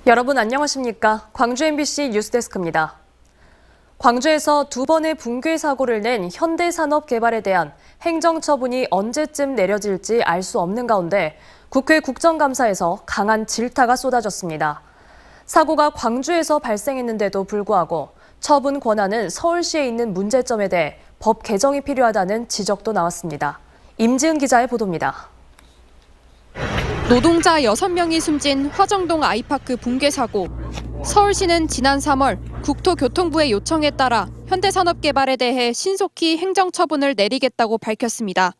여러분 안녕하십니까? 광주 MBC 뉴스데스크입니다. 광주에서 두 번의 붕괴 사고를 낸 현대산업개발에 대한 행정처분이 언제쯤 내려질지 알 수 없는 가운데 국회 국정감사에서 강한 질타가 쏟아졌습니다. 사고가 광주에서 발생했는데도 불구하고 처분 권한은 서울시에 있는 문제점에 대해 법 개정이 필요하다는 지적도 나왔습니다. 임지은 기자의 보도입니다. 노동자 6명이 숨진 화정동 아이파크 붕괴 사고. 서울시는 지난 3월 국토교통부의 요청에 따라 현대산업개발에 대해 신속히 행정처분을 내리겠다고 밝혔습니다.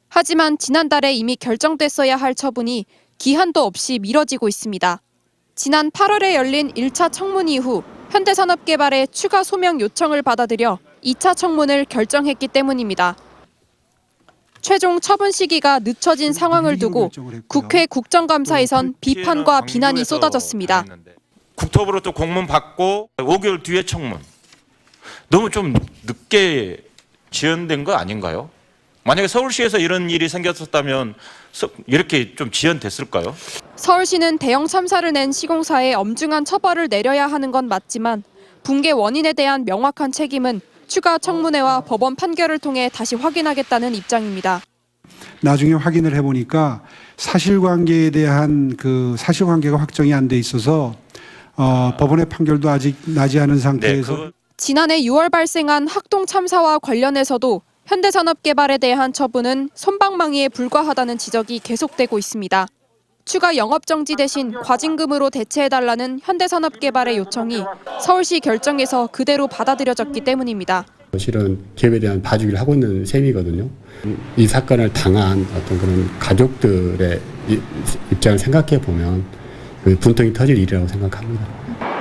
하지만 지난달에 이미 결정됐어야 할 처분이 기한도 없이 미뤄지고 있습니다. 지난 8월에 열린 1차 청문 이후 현대산업개발의 추가 소명 요청을 받아들여 2차 청문을 결정했기 때문입니다. 최종 처분 시기가 늦춰진 상황을 두고 국회 국정감사에선 비판과 비난이 쏟아졌습니다. 국토부로부터 공문 받고 5개월 뒤에 청문. 너무 좀 늦게 지연된 거 아닌가요? 만약에 서울시에서 이런 일이 생겼었다면 이렇게 좀 지연됐을까요? 서울시는 대형 참사를 낸 시공사에 엄중한 처벌을 내려야 하는 건 맞지만 붕괴 원인에 대한 명확한 책임은 추가 청문회와 법원 판결을 통해 다시 확인하겠다는 입장입니다. 나중에 확인을 해보니까 사실관계에 대한 사실관계가 확정이 안 돼 있어서 법원의 판결도 아직 나지 않은 상태에서 지난해 6월 발생한 학동 참사와 관련해서도 현대산업개발에 대한 처분은 솜방망이에 불과하다는 지적이 계속되고 있습니다. 추가 영업정지 대신 과징금으로 대체해달라는 현대산업개발의 요청이 서울시 결정에서 그대로 받아들여졌기 때문입니다. 실은 기업에 대한 봐주기를 하고 있는 셈이거든요. 이 사건을 당한 어떤 그런 가족들의 입장을 생각해 보면 분통이 터질 일이라고 생각합니다.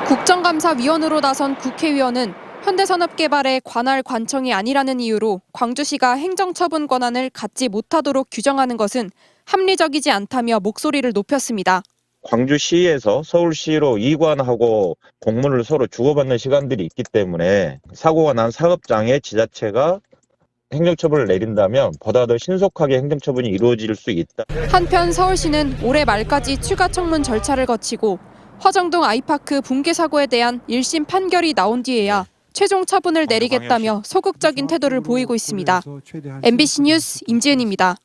국정감사위원으로 나선 국회의원은 현대산업개발의 관할 관청이 아니라는 이유로 광주시가 행정처분 권한을 갖지 못하도록 규정하는 것은 합리적이지 않다며 목소리를 높였습니다. 광주시에서 서울시로 이관하고 공문을 서로 주고받는 시간들이 있기 때문에 사고가 난 사업장의 지자체가 행정처분을 내린다면 보다 더 신속하게 행정처분이 이루어질 수 있다. 한편 서울시는 올해 말까지 추가 청문 절차를 거치고 화정동 아이파크 붕괴 사고에 대한 1심 판결이 나온 뒤에야 최종 처분을 내리겠다며 소극적인 태도를 보이고 있습니다. MBC 뉴스 임지은입니다.